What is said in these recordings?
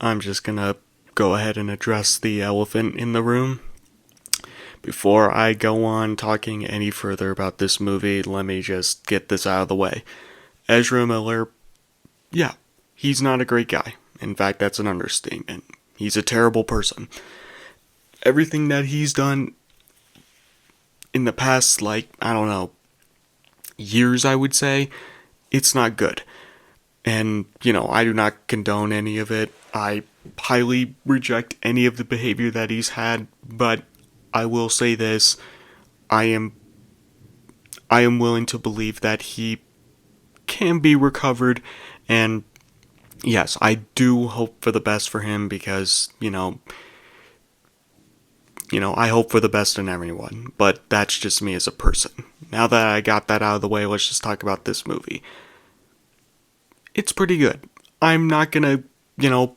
I'm just gonna go ahead and address the elephant in the room. Before I go on talking any further about this movie, let me just get this out of the way. Ezra Miller, yeah, he's not a great guy. In fact, that's an understatement. He's a terrible person. Everything that he's done in the past, I don't know, years, I would say, it's not good. And, I do not condone any of it. I highly reject any of the behavior that he's had, but I will say this. I am I am willing to believe that he can be recovered, and yes, I do hope for the best for him because, I hope for the best in everyone, but that's just me as a person. Now that I got that out of the way, let's just talk about this movie. It's pretty good. I'm not gonna,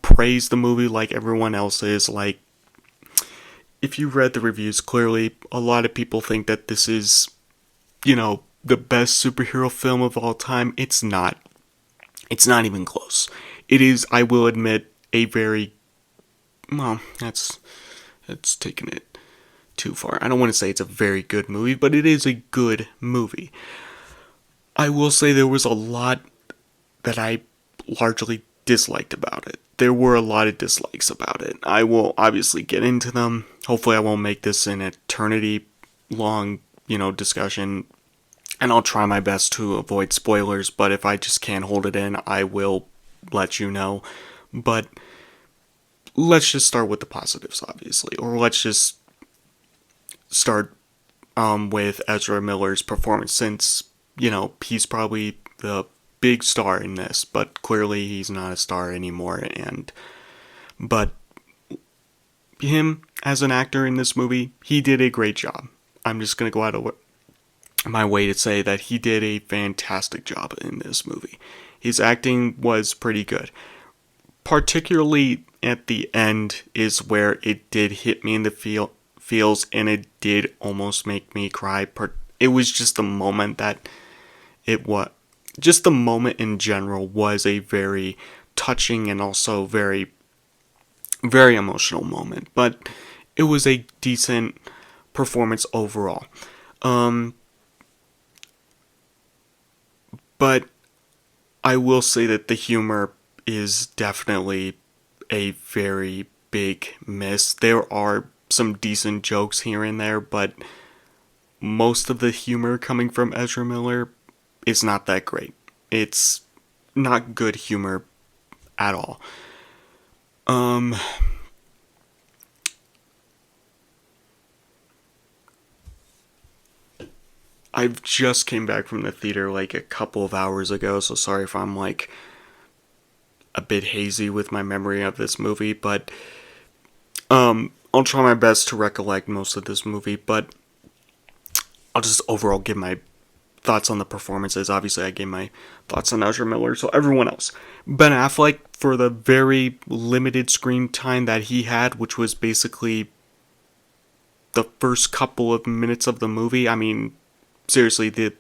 praise the movie like everyone else is. Like, if you read the reviews, clearly a lot of people think that this is, the best superhero film of all time. It's not. It's not even close. It is, I will admit, a very, well, that's taking it too far. I don't want to say it's a very good movie, but it is a good movie. I will say there was a lot that I largely disliked about it. There were a lot of dislikes about it. I will obviously get into them. Hopefully, I won't make this an eternity long, discussion. And I'll try my best to avoid spoilers, but if I just can't hold it in, I will let you know. But let's just start with the positives, obviously. Or let's just start with Ezra Miller's performance, since, he's probably the big star in this, but clearly he's not a star anymore. But him as an actor in this movie, he did a great job. I'm just gonna go out of my way to say that he did a fantastic job in this movie. His acting was pretty good. Particularly at the end is where it did hit me in the feels, and it did almost make me cry. It was just the moment that it was just the moment in general was a very touching and also very, very emotional moment. But it was a decent performance overall. But I will say that the humor is definitely a very big miss. There are some decent jokes here and there, but most of the humor coming from Ezra Miller is not that great. It's not good humor at all. Um, I've just came back from the theater like a couple of hours ago, so sorry if I'm like a bit hazy with my memory of this movie, but I'll try my best to recollect most of this movie, but I'll just overall give my thoughts on the performances. Obviously, I gave my thoughts on Ezra Miller, so everyone else. Ben Affleck, for the very limited screen time that he had, which was basically the first couple of minutes of the movie. I mean, seriously, the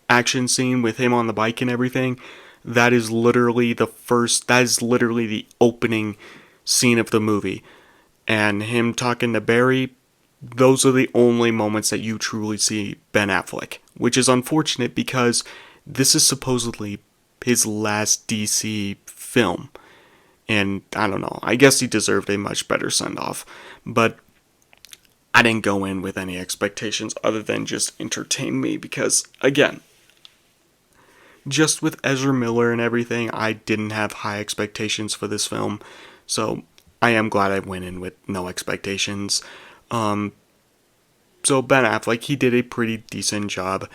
action scene with him on the bike and everything, that is literally the opening scene of the movie. And him talking to Barry, those are the only moments that you truly see Ben Affleck, which is unfortunate because this is supposedly his last DC film. And I don't know, I guess he deserved a much better send off. But I didn't go in with any expectations other than just entertain me because, again, just with Ezra Miller and everything, I didn't have high expectations for this film. So I am glad I went in with no expectations. So Ben Affleck, he did a pretty decent job.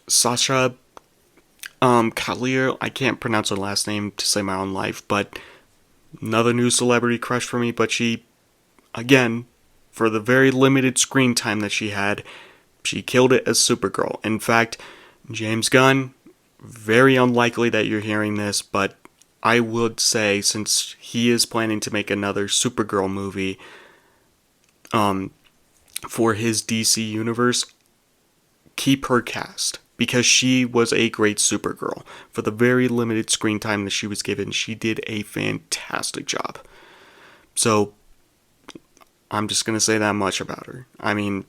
Sasha Cavalier, I can't pronounce her last name to save my own life, but another new celebrity crush for me. But she, again, for the very limited screen time that she had, she killed it as Supergirl. In fact, James Gunn, very unlikely that you're hearing this, but I would say, since he is planning to make another Supergirl movie for his DC universe, keep her cast. because she was a great Supergirl. For the very limited screen time that she was given, she did a fantastic job. So, I'm just going to say that much about her. I mean,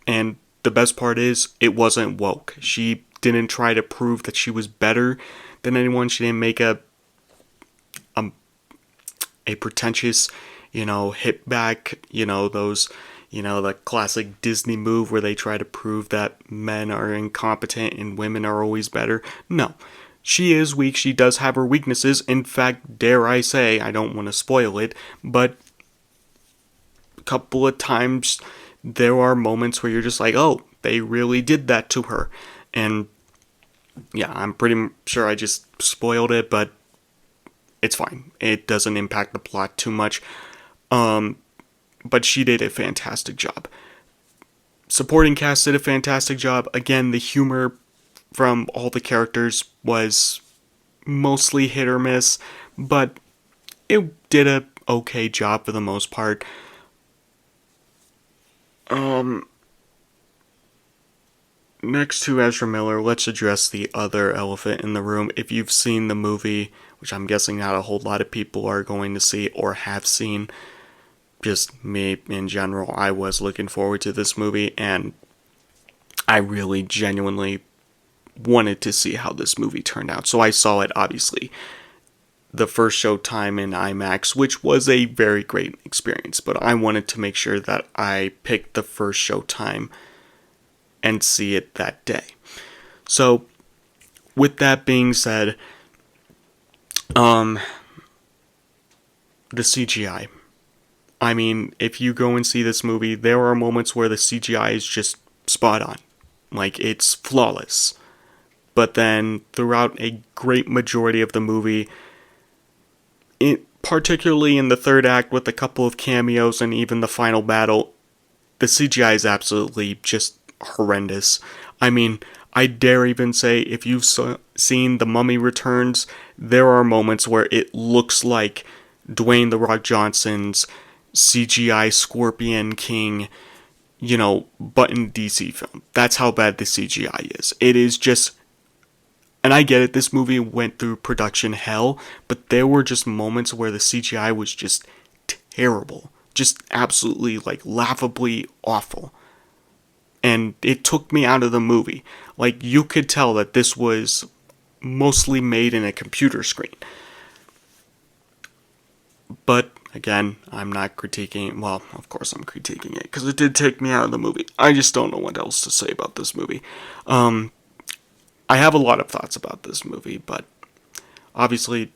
and the best part is, it wasn't woke. She didn't try to prove that she was better than anyone. She didn't make a, a pretentious, hit back, those, the classic Disney move where they try to prove that men are incompetent and women are always better. No. She is weak. She does have her weaknesses. In fact, dare I say, I don't want to spoil it, but a couple of times there are moments where you're just like, oh, they really did that to her. And yeah, I'm pretty sure I just spoiled it, but it's fine. It doesn't impact the plot too much. But she did a fantastic job. Supporting cast did a fantastic job. Again, the humor from all the characters was mostly hit or miss, but it did a okay job for the most part. Next to Ezra Miller, let's address the other elephant in the room. If you've seen the movie, which I'm guessing not a whole lot of people are going to see or have seen, just me in general, I was looking forward to this movie, and I really genuinely wanted to see how this movie turned out. So I saw it, obviously, the first showtime in IMAX, which was a very great experience, but I wanted to make sure that I picked the first showtime and see it that day. So, with that being said, the CGI. I mean, if you go and see this movie, there are moments where the CGI is just spot on. Like, it's flawless. But then, throughout a great majority of the movie, particularly in the third act with a couple of cameos and even the final battle, the CGI is absolutely just horrendous. I mean, I dare even say, if you've seen The Mummy Returns, there are moments where it looks like Dwayne "The Rock" Johnson's CGI Scorpion King, button DC film. That's how bad the CGI is. It is just, and I get it, this movie went through production hell, but there were just moments where the CGI was just terrible. Just absolutely, laughably awful. And it took me out of the movie. Like, you could tell that this was mostly made in a computer screen. But, again, I'm not critiquing, well, of course I'm critiquing it, because it did take me out of the movie. I just don't know what else to say about this movie. I have a lot of thoughts about this movie, but obviously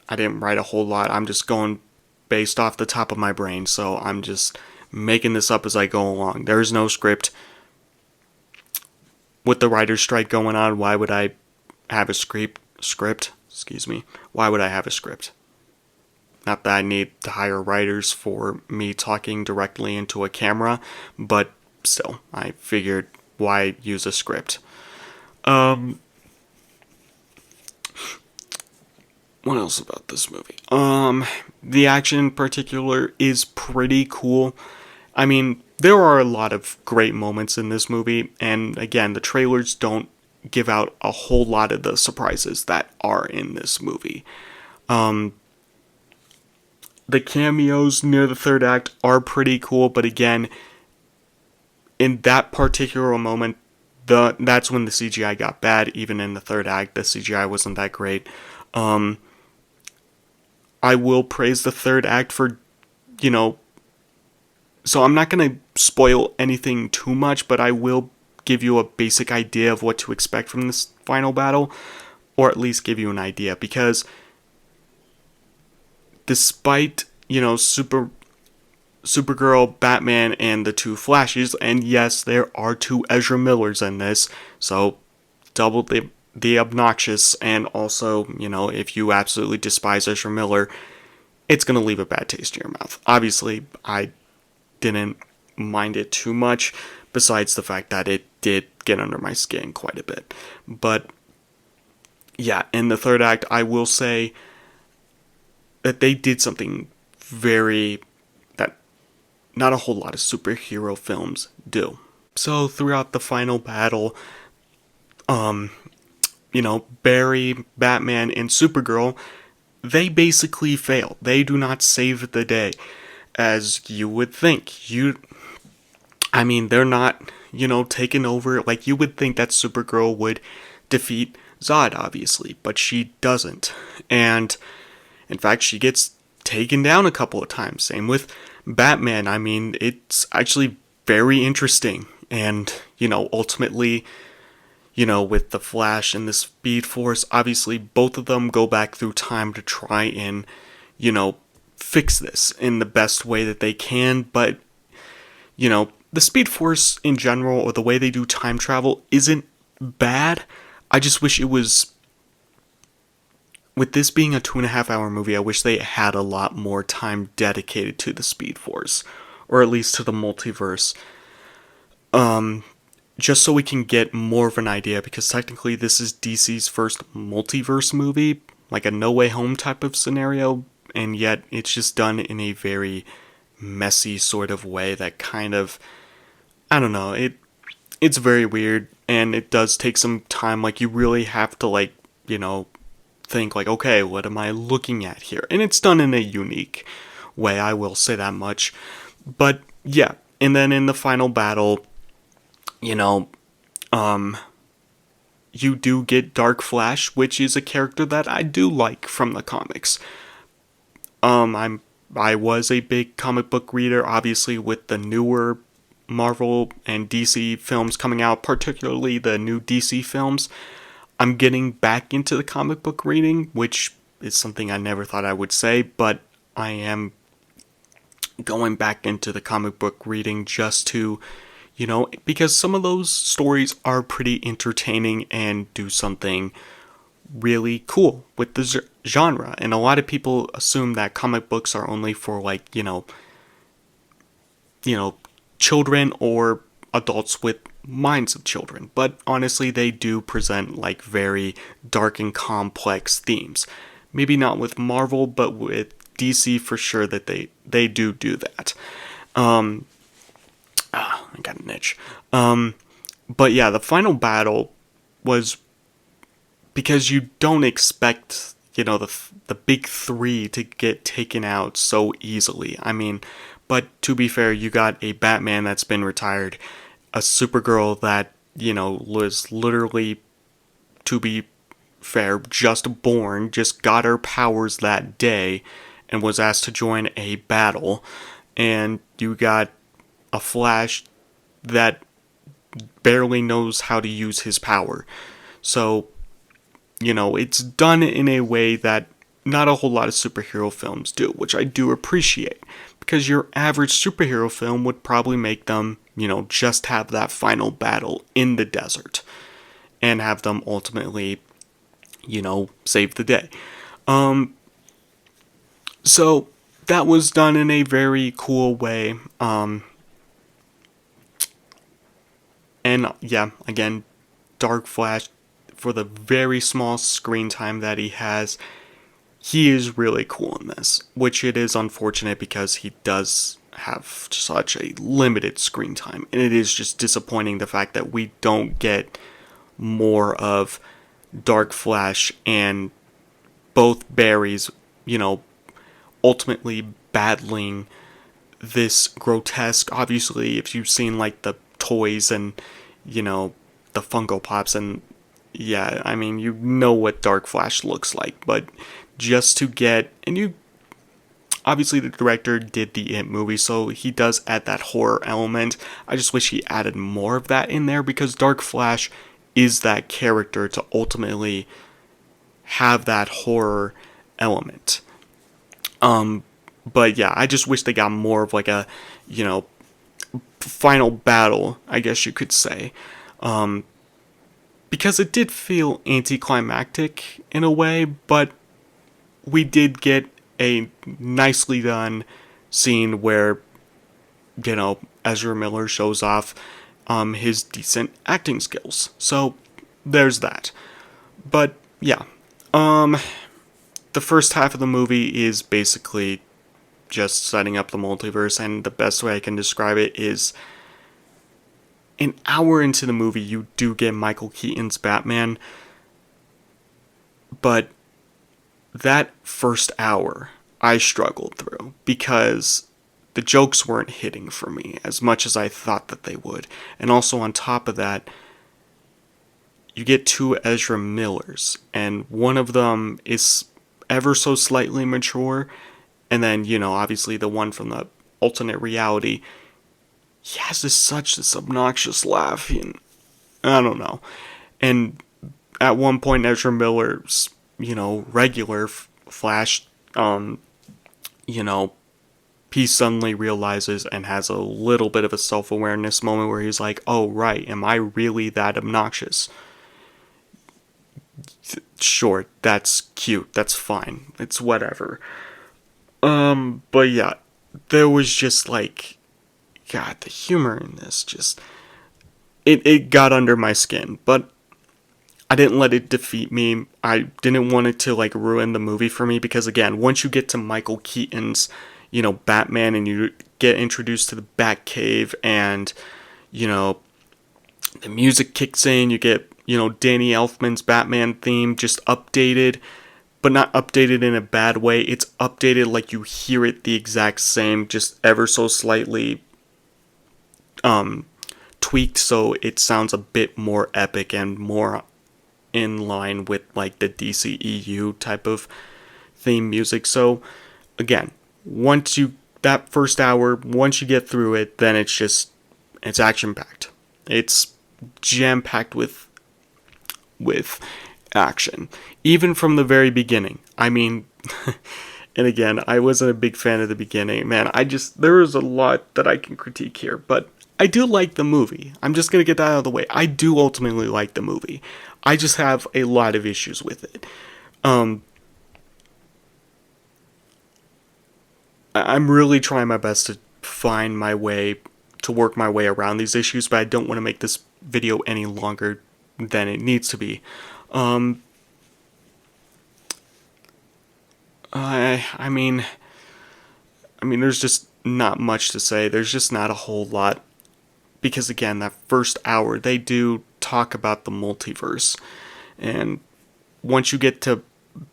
I didn't write a whole lot. I'm just going based off the top of my brain, so I'm just making this up as I go along. There's no script. With the writer's strike going on, why would I have a script? Why would I have a script? Not that I need to hire writers for me talking directly into a camera, but still, I figured, why use a script? What else about this movie? The action in particular is pretty cool. I mean, there are a lot of great moments in this movie, and again, the trailers don't give out a whole lot of the surprises that are in this movie. The cameos near the third act are pretty cool, but again, in that particular moment, that's when the CGI got bad. Even in the third act, the CGI wasn't that great. I will praise the third act for, so I'm not going to spoil anything too much, but I will give you a basic idea of what to expect from this final battle, or at least give you an idea, because despite, Supergirl, Batman, and the two Flashes, and yes, there are two Ezra Millers in this, so double the obnoxious, and also, if you absolutely despise Ezra Miller, it's going to leave a bad taste in your mouth. Obviously, I didn't mind it too much, besides the fact that it did get under my skin quite a bit. But yeah, in the third act, I will say that they did something that not a whole lot of superhero films do. So throughout the final battle, Barry, Batman, and Supergirl, they basically fail. They do not save the day, as you would think. They're not, taking over. Like, you would think that Supergirl would defeat Zod, obviously, but she doesn't. And, in fact, she gets taken down a couple of times. Same with Batman. It's actually very interesting. And, ultimately, with the Flash and the Speed Force, obviously both of them go back through time to try and, fix this in the best way that they can. But, the Speed Force in general, or the way they do time travel, isn't bad. I just wish it was. With this being a 2.5 hour movie, I wish they had a lot more time dedicated to the Speed Force, or at least to the multiverse. Just so we can get more of an idea, because technically this is DC's first multiverse movie, like a No Way Home type of scenario, and yet it's just done in a very messy sort of way that kind of, I don't know, it's very weird, and it does take some time. Like, you really have to, think, okay, what am I looking at here? And it's done in a unique way, I will say that much. But, yeah, and then in the final battle, you do get Dark Flash, which is a character that I do like from the comics. I was a big comic book reader, obviously, with the newer Marvel and DC films coming out, particularly the new DC films. I'm getting back into the comic book reading, which is something I never thought I would say, but I am going back into the comic book reading just to, because some of those stories are pretty entertaining and do something really cool with the genre. And a lot of people assume that comic books are only for children or adults with minds of children. But honestly, they do present very dark and complex themes. Maybe not with Marvel, but with DC for sure that they do that. I got an itch. But yeah, the final battle was because you don't expect, the big three to get taken out so easily. But to be fair, you got a Batman that's been retired, a Supergirl that, was literally, to be fair, just born, just got her powers that day, and was asked to join a battle. And you got a Flash that barely knows how to use his power. So, it's done in a way that not a whole lot of superhero films do, which I do appreciate. Because your average superhero film would probably make them, just have that final battle in the desert. And have them ultimately, save the day. So, that was done in a very cool way. And yeah, again, Dark Flash, for the very small screen time that he has, he is really cool in this, which it is unfortunate because he does have such a limited screen time. And it is just disappointing the fact that we don't get more of Dark Flash and both Barrys, ultimately battling this grotesque. Obviously, if you've seen the toys and the Funko Pops, and yeah, what Dark Flash looks like, but just to get, and obviously the director did the It movie, so he does add that horror element. I just wish he added more of that in there, because Dark Flash is that character to ultimately have that horror element. But yeah, I just wish they got more of a, final battle, I guess you could say. Because it did feel anticlimactic in a way, but we did get a nicely done scene where, Ezra Miller shows off his decent acting skills. So there's that. But yeah, the first half of the movie is basically just setting up the multiverse, and the best way I can describe it is an hour into the movie, you do get Michael Keaton's Batman, but that first hour I struggled through because the jokes weren't hitting for me as much as I thought that they would. And also on top of that, you get two Ezra Millers, and one of them is ever so slightly mature, and then, obviously the one from the alternate reality, he has this obnoxious laugh, and I don't know. And at one point, Ezra Miller's, regular Flash, he suddenly realizes and has a little bit of a self-awareness moment where he's like, oh, right, am I really that obnoxious? Sure, that's cute, that's fine, it's whatever. But yeah, there was just like, God, the humor in this just, it got under my skin, but I didn't let it defeat me. I didn't want it to like ruin the movie for me, because again, once you get to Michael Keaton's, Batman, and you get introduced to the Batcave, and, the music kicks in, you get, Danny Elfman's Batman theme just updated, but not updated in a bad way. It's updated like you hear it the exact same, just ever so slightly tweaked so it sounds a bit more epic and more in line with like the DCEU type of theme music. So again, that first hour, once you get through it, then it's action packed. It's jam packed with action, even from the very beginning. I mean, and again, I wasn't a big fan of the beginning. Man, there is a lot that I can critique here, but I do like the movie. I'm just gonna get that out of the way. I do ultimately like the movie. I just have a lot of issues with it. I'm really trying my best to find my way, to work my way around these issues, but I don't want to make this video any longer than it needs to be. I mean, there's just not much to say. There's just not a whole lot, because again, that first hour, they do talk about the multiverse, and once you get to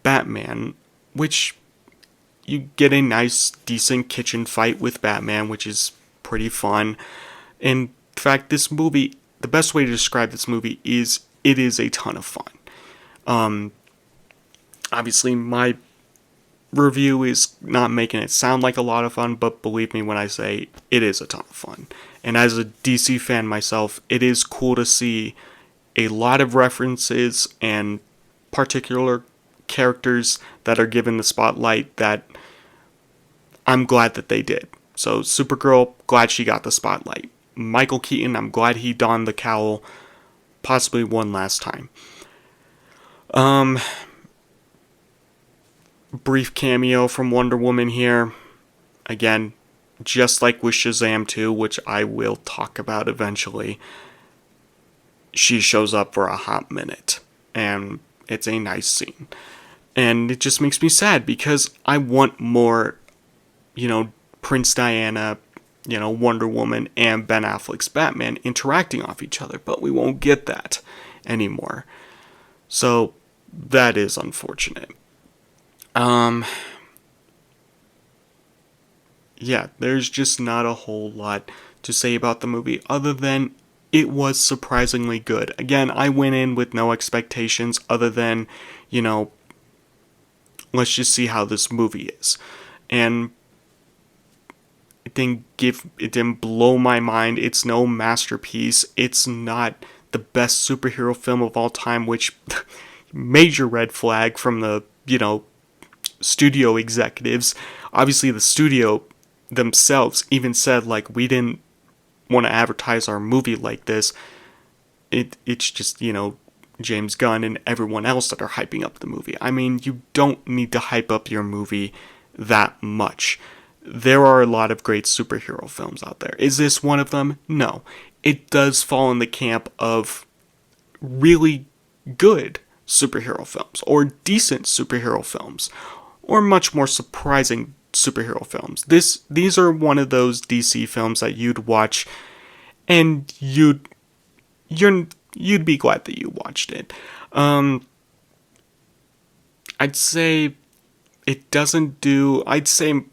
Batman, which you get a nice, decent kitchen fight with Batman, which is pretty fun. In fact, this movie, the best way to describe this movie is it is a ton of fun. Obviously, my review is not making it sound like a lot of fun, but believe me when I say it is a ton of fun. And as a DC fan myself, it is cool to see a lot of references and particular characters that are given the spotlight that I'm glad that they did. So Supergirl, glad she got the spotlight. Michael Keaton, I'm glad he donned the cowl possibly one last time. Brief cameo from Wonder Woman here. Again, just like with Shazam 2, which I will talk about eventually, she shows up for a hot minute, and it's a nice scene. And it just makes me sad, because I want more, Prince Diana, Wonder Woman, and Ben Affleck's Batman interacting off each other, but we won't get that anymore. So, that is unfortunate. Yeah, there's just not a whole lot to say about the movie other than it was surprisingly good. Again, I went in with no expectations other than, let's just see how this movie is. And it didn't blow my mind. It's no masterpiece. It's not the best superhero film of all time, which major red flag from the, studio executives. Obviously the studio themselves even said, like, we didn't want to advertise our movie like this. It's just, James Gunn and everyone else that are hyping up the movie. I mean, you don't need to hype up your movie that much. There are a lot of great superhero films out there. Is this one of them? No. It does fall in the camp of really good superhero films, or decent superhero films, or much more surprising superhero films. These are one of those DC films that you'd watch and you'd you'd be glad that you watched it. Um, I'd say it doesn't do. I'd say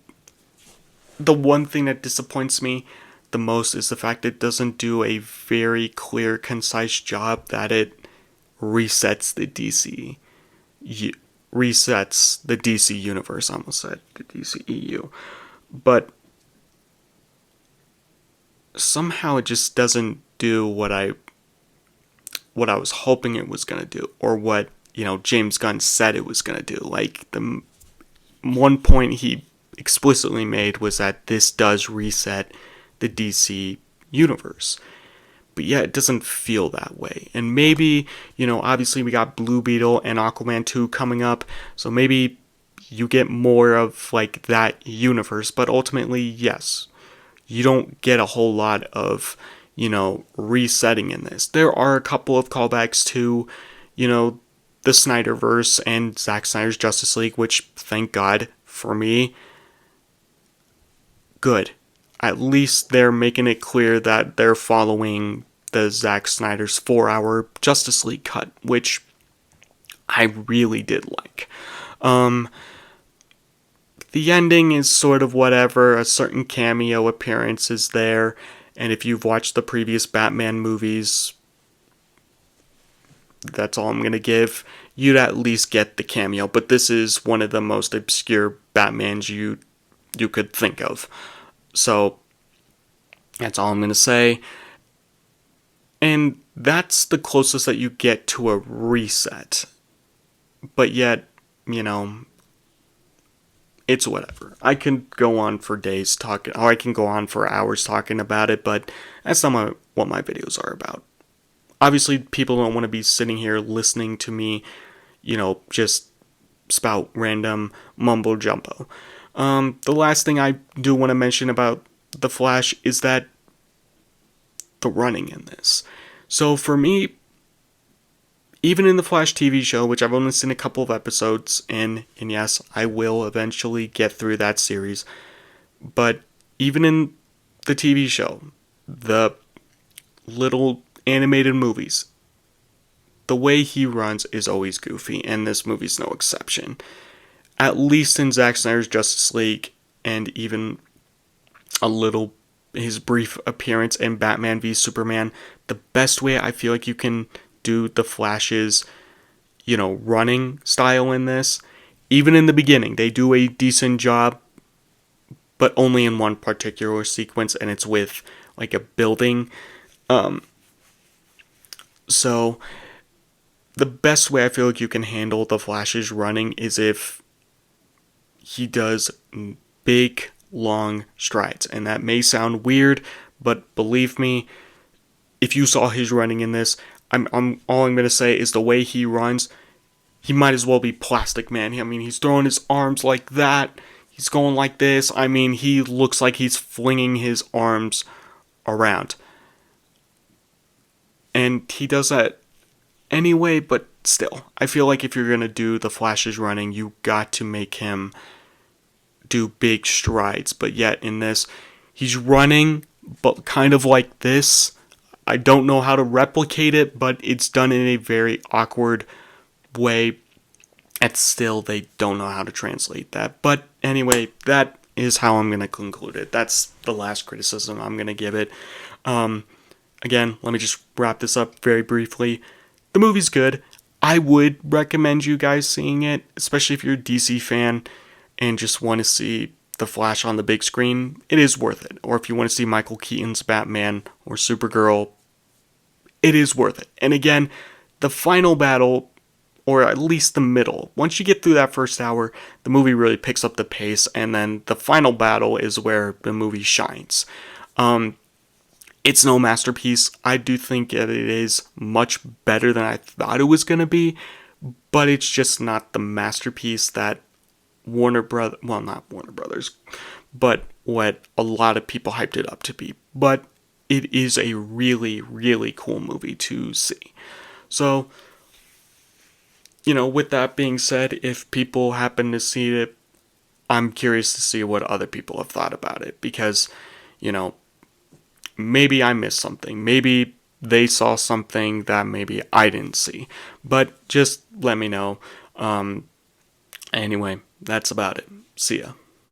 the one thing that disappoints me the most is the fact it doesn't do a very clear, concise job that it resets the DC resets the DC universe. I almost said the DCEU, but somehow it just doesn't do what I was hoping it was gonna do, or what James Gunn said it was gonna do. Like the one point he explicitly made was that this does reset the DC universe. But yeah, it doesn't feel that way. And maybe, obviously we got Blue Beetle and Aquaman 2 coming up, so maybe you get more of like that universe, but ultimately, yes, you don't get a whole lot of, resetting in this. There are a couple of callbacks to, the Snyderverse and Zack Snyder's Justice League, which, thank God, for me, good. At least they're making it clear that they're following the Zack Snyder's 4-hour Justice League cut, which I really did like. The ending is sort of whatever. A certain cameo appearance is there, and if you've watched the previous Batman movies, that's all I'm going to give. You'd at least get the cameo, but this is one of the most obscure Batmans you could think of. So, that's all I'm going to say. And that's the closest that you get to a reset. But yet, it's whatever. I can go on for days talking, or I can go on for hours talking about it, but that's not what my videos are about. Obviously, people don't want to be sitting here listening to me, just spout random mumbo jumbo. The last thing I do want to mention about The Flash is that the running in this. So for me, even in the Flash TV show, which I've only seen a couple of episodes in, and yes, I will eventually get through that series, but even in the TV show, the little animated movies, the way he runs is always goofy, and this movie's no exception. At least in Zack Snyder's Justice League, and even a little his brief appearance in Batman v Superman, the best way I feel like you can do the Flash's, running style in this, even in the beginning, they do a decent job, but only in one particular sequence, and it's with like a building. So the best way I feel like you can handle the Flash's running is if he does big, long strides. And that may sound weird, but believe me, if you saw his running in this, all I'm going to say is the way he runs, he might as well be Plastic Man. I mean, he's throwing his arms like that. He's going like this. I mean, he looks like he's flinging his arms around. And he does that anyway, but still, I feel like if you're going to do the Flash's running, you got to make him do big strides. But yet in this, he's running, but kind of like this. I don't know how to replicate it, but it's done in a very awkward way. And still, they don't know how to translate that. But anyway, that is how I'm going to conclude it. That's the last criticism I'm going to give it. Again, let me just wrap this up very briefly. The movie's good. I would recommend you guys seeing it, especially if you're a DC fan and just want to see The Flash on the big screen. It is worth it. Or if you want to see Michael Keaton's Batman or Supergirl, it is worth it. And again, the final battle, or at least the middle, once you get through that first hour, the movie really picks up the pace, and then the final battle is where the movie shines. It's no masterpiece. I do think that it is much better than I thought it was going to be, but it's just not the masterpiece that not Warner Brothers, but what a lot of people hyped it up to be. But it is a really, really cool movie to see. So, with that being said, if people happen to see it, I'm curious to see what other people have thought about it, because, maybe I missed something. Maybe they saw something that maybe I didn't see. But just let me know. Anyway, that's about it. See ya.